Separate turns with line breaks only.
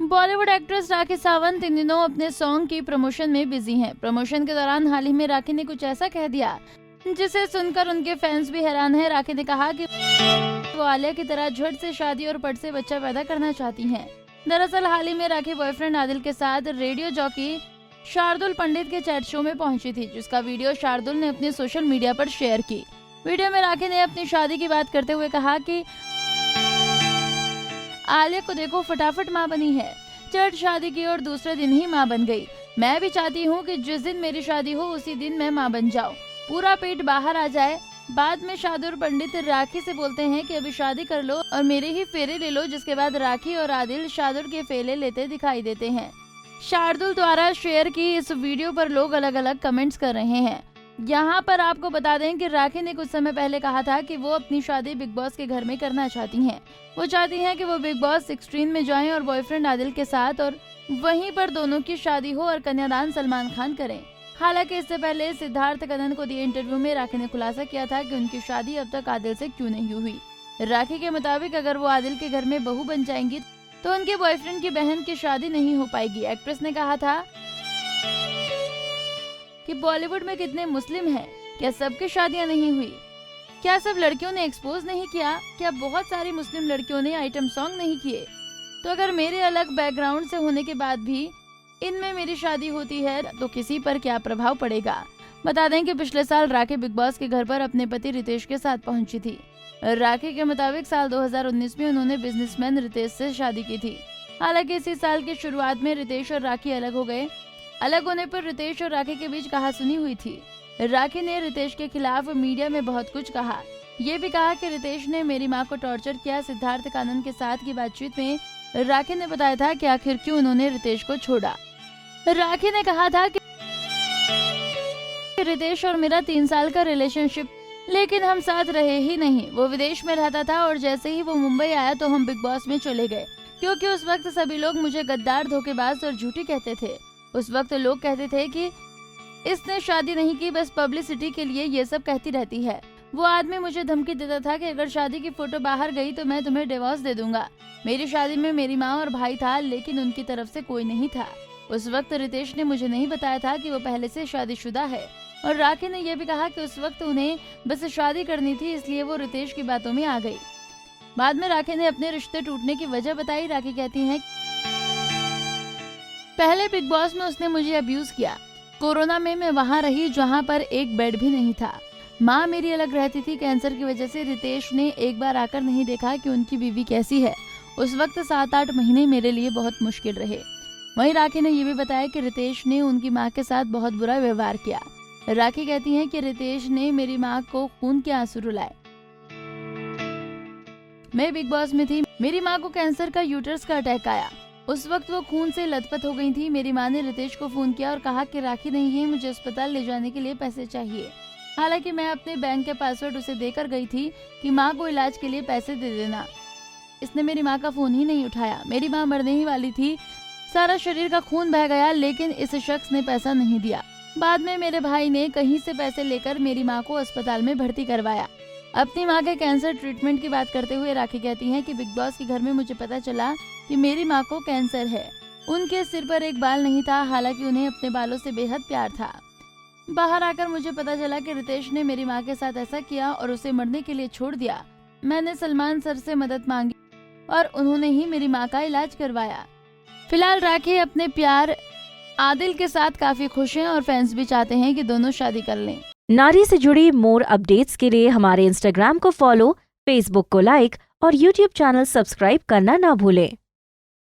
Bollywood actress Rakhi Sawant इन दिनों अपने song की प्रमोशन में बिजी हैं। प्रमोशन के दौरान हाल ही में राखी ने कुछ ऐसा कह दिया जिसे सुनकर उनके फैंस भी हैरान हैं। राखी ने कहा कि वो आलिया की तरह झट से शादी और पट से बच्चा पैदा करना चाहती हैं। दरअसल हाल ही में राखी बॉयफ्रेंड आदिल के साथ रेडियो जॉकी शार्दुल पंडित के चैट शो में पहुंची थी, जिसका वीडियो शार्दुल ने अपने सोशल मीडिया पर शेयर की। वीडियो में राखी ने अपनी शादी की बात करते हुए कहा कि आलिया को देखो, फटाफट माँ बनी है, चट शादी की और दूसरे दिन ही माँ बन गई। मैं भी चाहती हूँ कि जिस दिन मेरी शादी हो उसी दिन मैं माँ बन जाऊँ, पूरा पेट बाहर आ जाए। बाद में शार्दुल पंडित राखी से बोलते हैं कि अभी शादी कर लो और मेरे ही फेरे ले लो, जिसके बाद राखी और आदिल शार्दुल के फेरे लेते दिखाई देते हैं। शार्दुल द्वारा शेयर की इस वीडियो पर लोग अलग अलग कमेंट्स कर रहे हैं। यहाँ पर आपको बता दें कि राखी ने कुछ समय पहले कहा था कि वो अपनी शादी बिग बॉस के घर में करना चाहती हैं। वो चाहती हैं कि वो बिग बॉस 16 में जाएं और बॉयफ्रेंड आदिल के साथ, और वहीं पर दोनों की शादी हो और कन्यादान सलमान खान करें। हालांकि इससे पहले सिद्धार्थ कनन को दिए इंटरव्यू में राखी ने खुलासा किया था कि उनकी शादी अब तक आदिल से क्यों नहीं हुई। राखी के मुताबिक अगर वो आदिल के घर में बहू बन जाएंगी तो उनके बॉयफ्रेंड की बहन की शादी नहीं हो पाएगी। एक्ट्रेस ने कहा था कि बॉलीवुड में कितने मुस्लिम हैं, क्या सबकी शादियां नहीं हुई? क्या सब लड़कियों ने एक्सपोज नहीं किया? क्या बहुत सारी मुस्लिम लड़कियों ने आइटम सॉन्ग नहीं किए? तो अगर मेरे अलग बैकग्राउंड से होने के बाद भी इनमें मेरी शादी होती है तो किसी पर क्या प्रभाव पड़ेगा? बता दें कि पिछले साल राखी बिग बॉस के घर पर अपने पति रितेश के साथ पहुंची थी। राखी के मुताबिक साल 2019 में उन्होंने बिजनेसमैन रितेश से शादी की थी। हालांकि इसी साल की शुरुआत में रितेश और राखी अलग हो गए। अलग होने पर रितेश और राखी के बीच कहासुनी हुई थी। राखी ने रितेश के खिलाफ मीडिया में बहुत कुछ कहा। ये भी कहा कि रितेश ने मेरी मां को टॉर्चर किया। सिद्धार्थ कानन के साथ की बातचीत में राखी ने बताया था कि आखिर क्यों उन्होंने रितेश को छोड़ा। राखी ने कहा था कि रितेश और मेरा 3 साल का रिलेशनशिप, लेकिन हम साथ रहे ही नहीं। वो विदेश में रहता था और जैसे ही वो मुंबई आया तो हम बिग बॉस में चले गए, क्योंकि उस वक्त सभी लोग मुझे गद्दार, धोखेबाज और झूठी कहते थे। उस वक्त लोग कहते थे कि इसने शादी नहीं की, बस पब्लिसिटी के लिए ये सब कहती रहती है। वो आदमी मुझे धमकी देता था कि अगर शादी की फोटो बाहर गई तो मैं तुम्हें डिवोर्स दे दूंगा। मेरी शादी में मेरी माँ और भाई था, लेकिन उनकी तरफ से कोई नहीं था। उस वक्त रितेश ने मुझे नहीं बताया था कि वो पहले से शादीशुदा है। और राखी ने यह भी कहा कि उस वक्त उन्हें बस शादी करनी थी, इसलिए वो रितेश की बातों में आ गई। बाद में राखी ने अपने रिश्ते टूटने की वजह बताई। राखी कहती हैं, पहले बिग बॉस में उसने मुझे अब्यूज किया। कोरोना में मैं वहाँ रही जहाँ पर एक बेड भी नहीं था। माँ मेरी अलग रहती थी। कैंसर की वजह से रितेश ने एक बार आकर नहीं देखा कि उनकी बीवी कैसी है। उस वक्त 7-8 महीने मेरे लिए बहुत मुश्किल रहे। वहीं राखी ने यह भी बताया कि रितेश ने उनकी माँ के साथ बहुत बुरा व्यवहार किया। राखी कहती हैं कि रितेश ने मेरी माँ को खून के आंसू रुलाए। मैं बिग बॉस में थी, मेरी माँ को कैंसर का यूटरस का अटैक आया। उस वक्त वो खून से लथपथ हो गई थी। मेरी माँ ने रितेश को फोन किया और कहा कि राखी नहीं है, मुझे अस्पताल ले जाने के लिए पैसे चाहिए। हालांकि मैं अपने बैंक के पासवर्ड उसे देकर गई थी कि माँ को इलाज के लिए पैसे दे देना। इसने मेरी माँ का फोन ही नहीं उठाया। मेरी माँ मरने ही वाली थी, सारा शरीर का खून बह गया, लेकिन इस शख्स ने पैसा नहीं दिया। बाद में मेरे भाई ने कहीं से पैसे लेकर मेरी माँ को अस्पताल में भर्ती करवाया। अपनी माँ के कैंसर ट्रीटमेंट की बात करते हुए राखी कहती हैं कि बिग बॉस के घर में मुझे पता चला कि मेरी माँ को कैंसर है। उनके सिर पर एक बाल नहीं था, हालांकि उन्हें अपने बालों से बेहद प्यार था। बाहर आकर मुझे पता चला कि रितेश ने मेरी माँ के साथ ऐसा किया और उसे मरने के लिए छोड़ दिया। मैंने सलमान सर से मदद मांगी और उन्होंने ही मेरी माँ का इलाज करवाया। फिलहाल राखी अपने प्यार आदिल के साथ काफी खुश हैं और फैंस भी चाहते हैं कि दोनों शादी कर लें।
नारी से जुड़ी मोर अपडेट्स के लिए हमारे इंस्टाग्राम को फॉलो, फेसबुक को लाइक और यूट्यूब चैनल सब्सक्राइब करना ना भूलें।